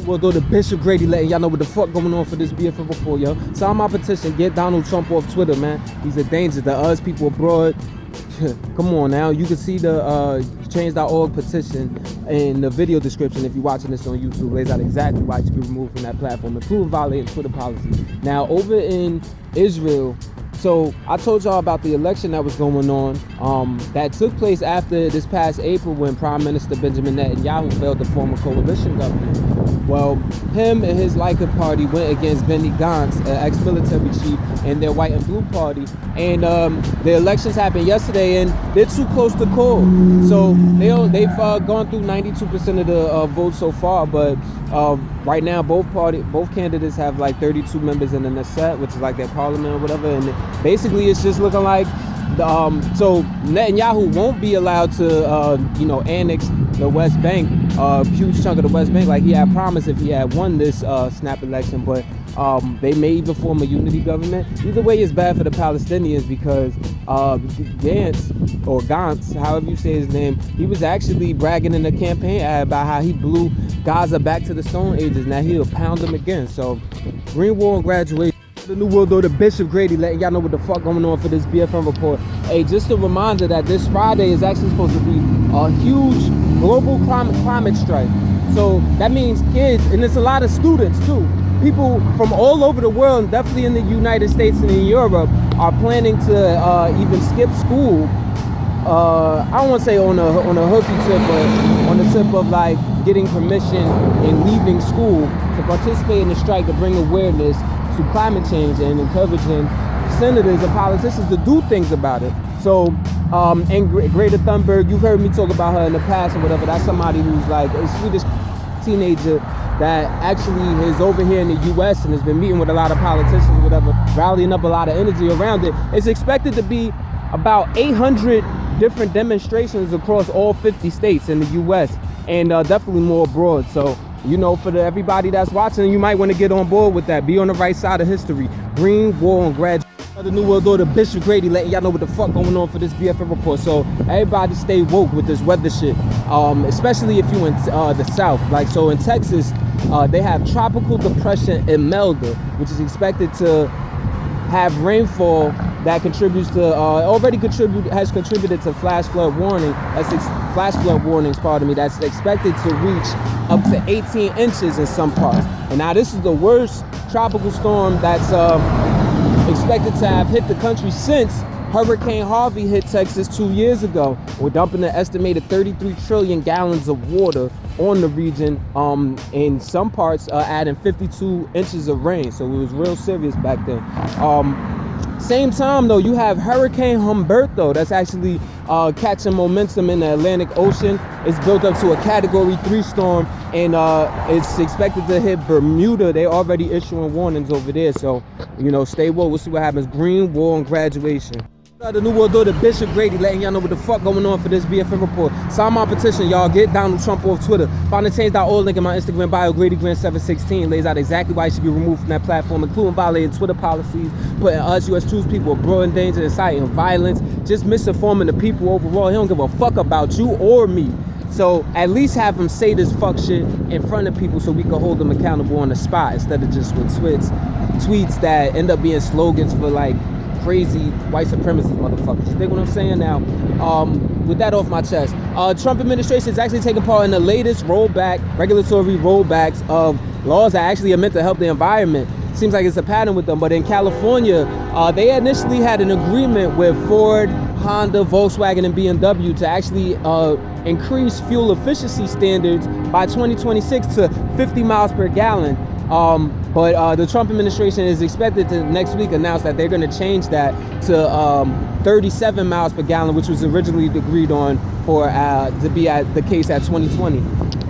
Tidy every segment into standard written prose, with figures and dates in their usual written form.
Well, though the Bishop Grady letting y'all know what the fuck going on for this BFN Report, yo. Sign my petition, get Donald Trump off Twitter, man. He's a danger to us people abroad. Come on now, you can see the change.org petition in the video description if you're watching this on YouTube. Lays out exactly why it should be removed from that platform, including violating Twitter policy. Now, over in Israel, so I told y'all about the election that was going on that took place after this past April when Prime Minister Benjamin Netanyahu failed to form a coalition government. Well, him and his Laika party went against Benny Gantz, an ex-military chief, and their white and blue party. And the elections happened yesterday, and they're too close to call. So they've gone through 92% of the votes so far, but right now both candidates have like 32 members in the Knesset, which is like their parliament or whatever. And basically, it's just looking like so Netanyahu won't be allowed to annex the West Bank, a huge chunk of the West Bank, like he had promised if he had won this snap election. But they may even form a unity government. Either way, it's bad for the Palestinians because Gantz, however you say his name, he was actually bragging in the campaign ad about how he blew Gaza back to the Stone Ages. Now he'll pound them again. So Green Wall and Graduation. The New World Order, Bishop Grady letting y'all know what the fuck going on for this BFN Report. Hey, just a reminder that this Friday is actually supposed to be a huge global climate strike. So that means kids, and it's a lot of students too. People from all over the world, definitely in the United States and in Europe, are planning to even skip school. I don't want to say on a hooky tip, but on the tip of like getting permission and leaving school to participate in the strike to bring awareness to climate change and encouraging senators and politicians to do things about it. So, and Greta Thunberg, you've heard me talk about her in the past or whatever. That's somebody who's like a Swedish teenager that actually is over here in the U.S. and has been meeting with a lot of politicians or whatever, rallying up a lot of energy around it. It's expected to be about 800 different demonstrations across all 50 states in the U.S. and definitely more abroad. So, for everybody that's watching, you might want to get on board with that. Be on the right side of history. Green Wall and Graduation. The New World Order, Bishop Grady letting y'all know what the fuck going on for this BFN Report. So everybody stay woke with this weather shit, especially if you in the South. Like, so in Texas, they have tropical depression Imelda, which is expected to have rainfall that contributes to has contributed to flash flood warnings. That's expected to reach up to 18 inches in some parts. And now this is the worst tropical storm that's expected to have hit the country since Hurricane Harvey hit Texas 2 years ago. We're dumping an estimated 33 trillion gallons of water on the region, in some parts adding 52 inches of rain. So it was real serious back then. Same time though, you have Hurricane Humberto that's actually catching momentum in the Atlantic Ocean. It's built up to a Category 3 storm, and it's expected to hit Bermuda. They're already issuing warnings over there. So, stay woke. We'll see what happens. Green Wall and Graduation. The New World Order, Bishop Grady letting y'all know what the fuck going on for this BFN Report. Sign my petition, y'all. Get Donald Trump off Twitter. Find the change.org link in my Instagram bio. GradyGrant716 lays out exactly why he should be removed from that platform, including violating Twitter policies, putting us U.S. troops people abroad in danger, inciting violence, just misinforming the people overall. He don't give a fuck about you or me. So at least have him say this fuck shit in front of people so we can hold them accountable on the spot instead of just with tweets that end up being slogans for like crazy white supremacist motherfuckers. You dig what I'm saying? Now, with that off my chest, Trump administration is actually taking part in the latest regulatory rollbacks of laws that actually are meant to help the environment. Seems like it's a pattern with them, but in California, they initially had an agreement with Ford, Honda, Volkswagen, and BMW to actually increase fuel efficiency standards by 2026 to 50 miles per gallon. But the Trump administration is expected to next week announce that they're going to change that to 37 miles per gallon, which was originally agreed on for to be at the case at 2020.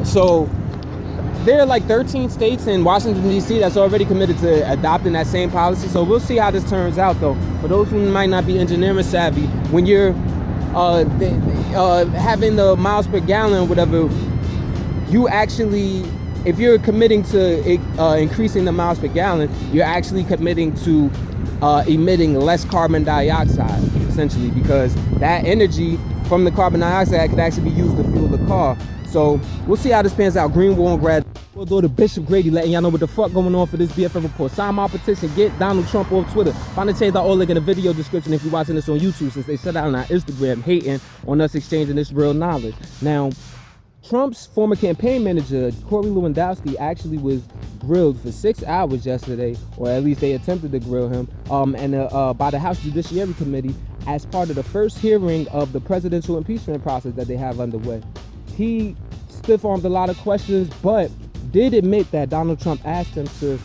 So there are like 13 states in Washington, D.C. that's already committed to adopting that same policy. So we'll see how this turns out, though. For those who might not be engineering savvy, when you're having the miles per gallon or whatever, you actually, if you're committing to increasing the miles per gallon, you're actually committing to emitting less carbon dioxide, essentially, because that energy from the carbon dioxide could actually be used to fuel the car. So we'll see how this pans out. Green Wall and Grad. Although the Bishop Grady letting y'all know what the fuck going on for this BFN Report. Sign my petition, get Donald Trump off Twitter. Find the change.org link in the video description if you're watching this on YouTube, since they shut down on Instagram hating on us exchanging this real knowledge. Now, Trump's former campaign manager, Corey Lewandowski, actually was grilled for 6 hours yesterday, or at least they attempted to grill him, by the House Judiciary Committee as part of the first hearing of the presidential impeachment process that they have underway. He stiff-armed a lot of questions, but did admit that Donald Trump asked him to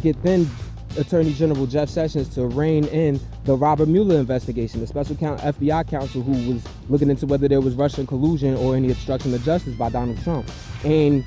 get then Attorney General Jeff Sessions to rein in the Robert Mueller investigation, the special FBI counsel who was looking into whether there was Russian collusion or any obstruction of justice by Donald Trump. And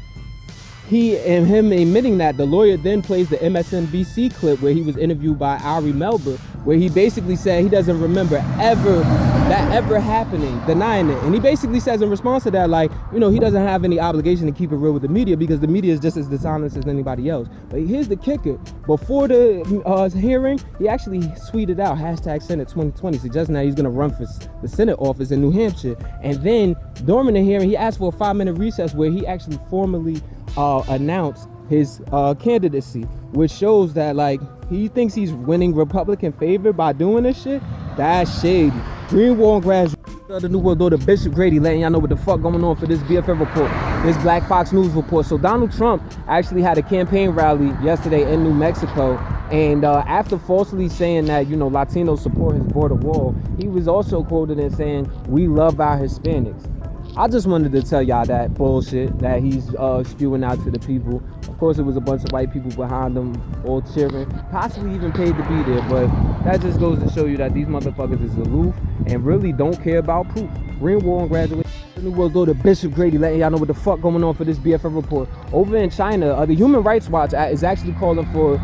him admitting that, the lawyer then plays the MSNBC clip where he was interviewed by Ari Melber, where he basically said he doesn't remember that ever happening, denying it. And he basically says in response to that, like, you know, he doesn't have any obligation to keep it real with the media because the media is just as dishonest as anybody else. But here's the kicker. Before the hearing, he actually tweeted out #Senate 2020, suggesting that he's going to run for the Senate office in New Hampshire. And then during the hearing, he asked for a 5-minute recess where he actually formally announced his candidacy, which shows that, like, he thinks he's winning Republican favor by doing this shit. That's shady. Greenwald graduate the New World Order, Bishop Grady letting y'all know what the fuck going on for this BFN Report, this Black Fox News Report. So Donald Trump actually had a campaign rally yesterday in New Mexico, and after falsely saying that, you know, Latinos support his border wall, he was also quoted as saying, "We love our Hispanics." I just wanted to tell y'all that bullshit that he's spewing out to the people. Of course, it was a bunch of white people behind him all cheering, possibly even paid to be there, but that just goes to show you that these motherfuckers is aloof and really don't care about proof. Greenwald Graduation Party New World Order, Bishop Grady letting y'all know what the fuck going on for this BFN Report. Over in China, the Human Rights Watch is actually calling for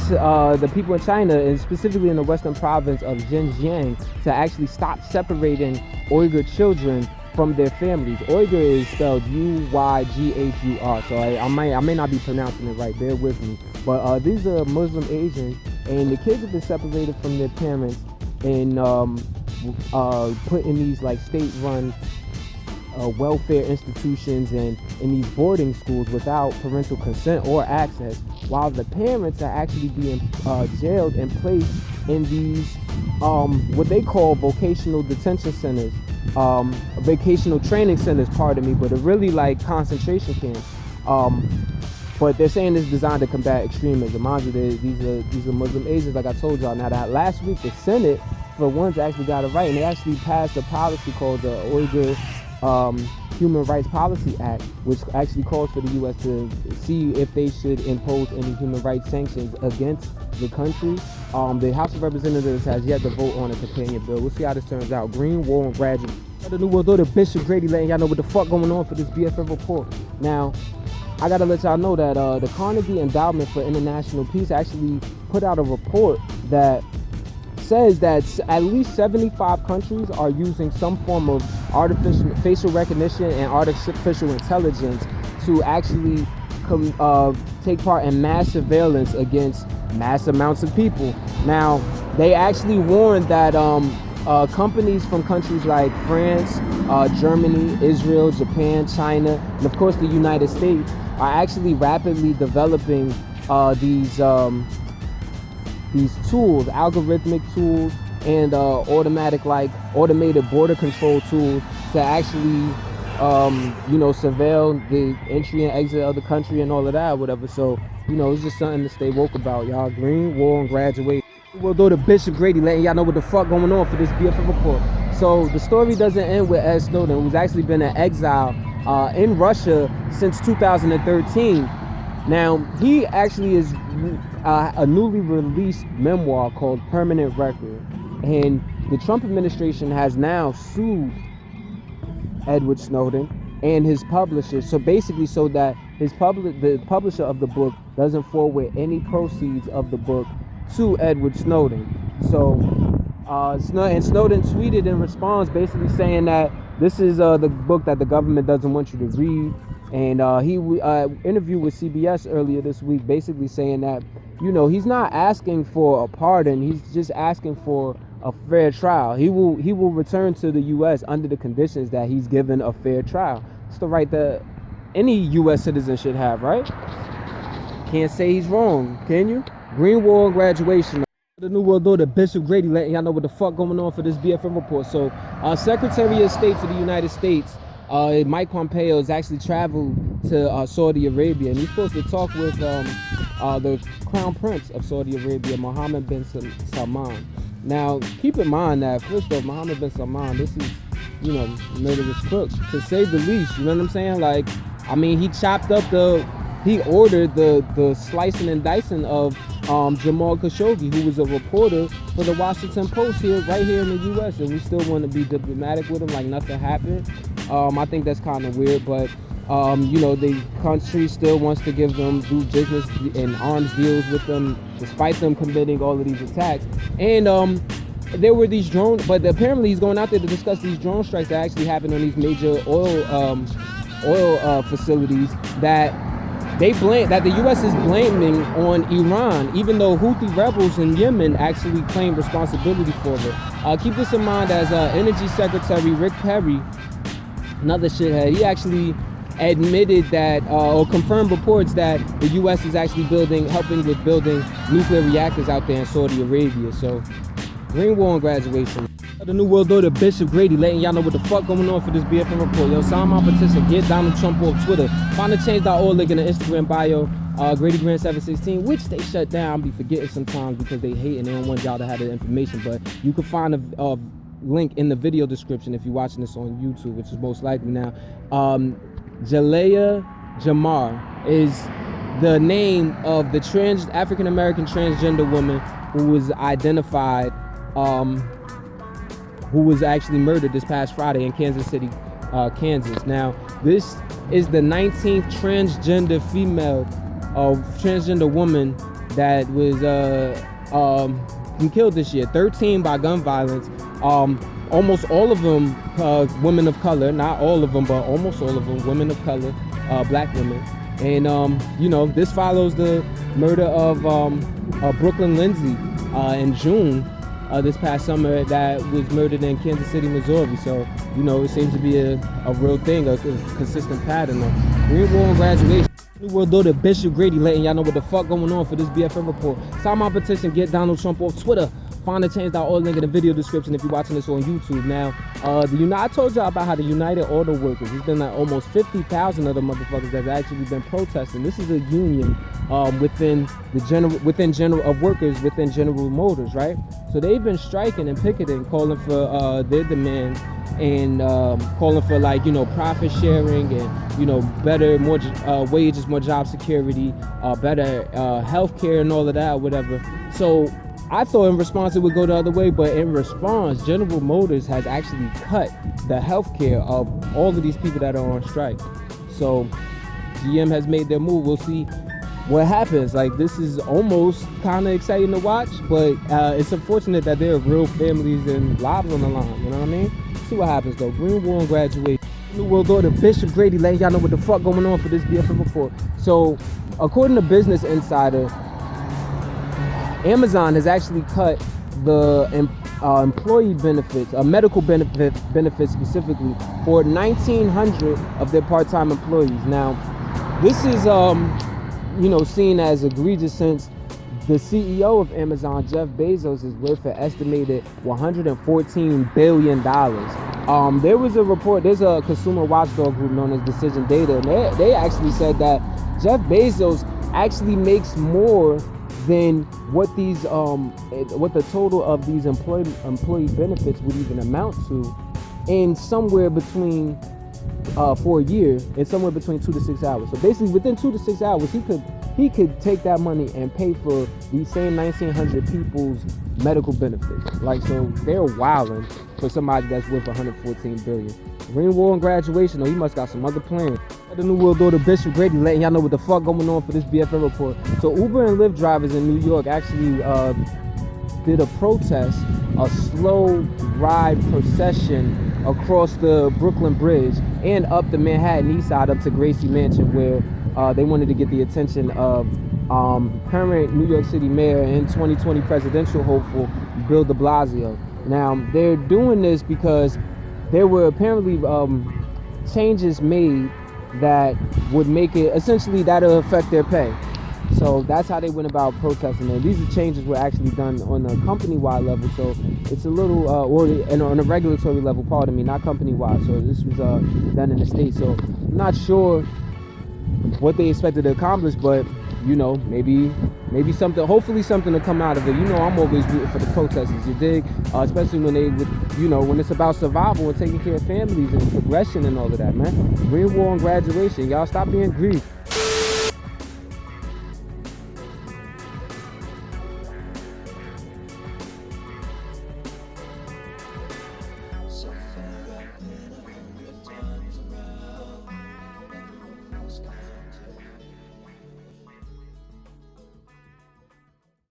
the people in China, and specifically in the western province of Xinjiang, to actually stop separating Uyghur children from their families. Uyghur is spelled Uyghur, so I may not be pronouncing it right, bear with me. But these are Muslim Asians, and the kids have been separated from their parents and put in these like state-run welfare institutions and in these boarding schools without parental consent or access, while the parents are actually being jailed and placed in these what they call vocational detention centers, vocational training centers, pardon me, but they're really like concentration camps. But they're saying it's designed to combat extremism. Mind you, these are Muslim Asians, like I told y'all. Now that last week the Senate, for once, actually got it right, and they actually passed a policy called the Uyghur Human Rights Policy Act, which actually calls for the U.S. to see if they should impose any human rights sanctions against the country. The House of Representatives has yet to vote on a companion bill. We'll see how this turns out. Greenwald graduate the New World Order, Bishop Grady letting y'all know what the fuck going on for this BFN Report. Now, I gotta let y'all know that the Carnegie Endowment for International Peace actually put out a report that says that at least 75 countries are using some form of artificial facial recognition and artificial intelligence to actually take part in mass surveillance against mass amounts of people. Now, they actually warned that companies from countries like France, Germany, Israel, Japan, China, and of course the United States are actually rapidly developing these tools, algorithmic tools, and automated border control tools to actually surveil the entry and exit of the country and all of that, whatever. So, it's just something to stay woke about, y'all. Greenwald and graduate. We'll go to Bishop Grady letting y'all know what the fuck going on for this BFN Report. So the story doesn't end with Ed Snowden, who's actually been in exile in Russia since 2013. Now, he actually is a newly released memoir called Permanent Record. And the Trump administration has now sued Edward Snowden and his publisher. So basically, so that the publisher of the book doesn't forward any proceeds of the book to Edward Snowden. So Snowden tweeted in response, basically saying that this is the book that the government doesn't want you to read. And he interviewed with CBS earlier this week, basically saying that, he's not asking for a pardon. He's just asking for a fair trial. He will return to the U.S. under the conditions that he's given a fair trial. It's the right that any U.S. citizen should have, right? Can't say he's wrong, can you? Green Wall and graduation. The New World Order, Bishop Grady, letting y'all know what the fuck going on for this BFN report. So, Secretary of State for the United States, Mike Pompeo, has actually traveled to Saudi Arabia, and he's supposed to talk with the Crown Prince of Saudi Arabia, Mohammed bin Salman. Now, keep in mind that, first off, Mohammed bin Salman, this is, you know, murderous crook, to say the least. You know what I'm saying? Like, I mean, he ordered the slicing and dicing of Jamal Khashoggi, who was a reporter for the Washington Post right here in the U.S., and we still want to be diplomatic with him like nothing happened. I think that's kind of weird, but you know, the country still wants to do business and arms deals with them, despite them committing all of these attacks. And there were these drones, but apparently he's going out there to discuss these drone strikes that actually happened on these major oil facilities that the U.S. is blaming on Iran, even though Houthi rebels in Yemen actually claim responsibility for it. Keep this in mind, as Energy Secretary Rick Perry, another shithead, he actually admitted that, or confirmed reports that the U.S. is actually helping with building nuclear reactors out there in Saudi Arabia. So, Green Wall and graduation. The New World Order, Bishop Grady, letting y'all know what the fuck going on for this BFN report. Yo, sign my petition, get Donald Trump off Twitter. Find the change.org link in the Instagram bio. Grady Grant 716, which they shut down. I be forgetting sometimes because they hate and they don't want y'all to have the information. But you can find a link in the video description if you're watching this on YouTube, which is most likely now. Jalea Jamar is the name of the African American transgender woman who was identified, who was actually murdered this past Friday in Kansas City, Kansas. Now, this is the 19th transgender woman that was killed this year. 13 by gun violence. Almost all of them women of color. Not all of them, but almost all of them women of color, black women. And you know, this follows the murder of Brooklyn Lindsay in June. This past summer, that was murdered in Kansas City, Missouri. So, you know, it seems to be a real thing, a consistent pattern. Green Wall and graduation. New World Order, Bishop Grady, letting y'all know what the fuck going on for this BFN report. Sign my petition, get Donald Trump off Twitter. Find the change.org link in the video description if you're watching this on YouTube. Now, I told y'all about how the United Auto Workers, there's been like almost 50,000 of the motherfuckers that have actually been protesting. This is a union within General Motors, right? So they've been striking and picketing, calling for their demands, and calling for, like, you know, profit sharing and, you know, more wages, more job security, better health care and all of that, or whatever. So I thought in response it would go the other way, but in response, General Motors has actually cut the health care of all of these people that are on strike. So GM has made their move. We'll see what happens. Like, this is almost kind of exciting to watch, but it's unfortunate that there are real families and lives on the line. You know what I mean? See what happens though. Green Wall and graduation. New World Order, Bishop Grady, letting y'all know what the fuck going on for this BFN report. So, according to Business Insider, Amazon has actually cut the employee benefits, medical benefits specifically, for 1,900 of their part-time employees. Now, this is you know, seen as egregious, since the CEO of Amazon, Jeff Bezos, is worth an estimated $114 billion. There was a report, there's a consumer watchdog group known as Decision Data, and they actually said that Jeff Bezos actually makes more than what the total of these employee benefits would even amount to, in somewhere between for a year, in somewhere between 2 to 6 hours. So basically, within 2 to 6 hours, he could take that money and pay for these same 1,900 people's medical benefits. Like, so they're wilding for somebody that's worth 114 billion. Green Wall and graduation, though, he must got some other plans. The New World Order, Bishop Grady, letting y'all know what the fuck going on for this BFN report. So Uber and Lyft drivers in New York actually did a protest, a slow ride procession across the Brooklyn Bridge and up the Manhattan East Side up to Gracie Mansion, where they wanted to get the attention of current New York City Mayor and 2020 presidential hopeful Bill de Blasio. Now, they're doing this because there were apparently changes made that would make it, essentially that'll affect their pay. So that's how they went about protesting. And these changes were actually done on a company-wide level, so it's a little, on a regulatory level, pardon me, not company-wide. So this was done in the state. So I'm not sure what they expected to accomplish, but you know, maybe something, hopefully something to come out of it. You know, I'm always rooting for the protesters, you dig? Especially when when it's about survival and taking care of families and progression and all of that, man. Bring war on graduation. Y'all stop being greedy.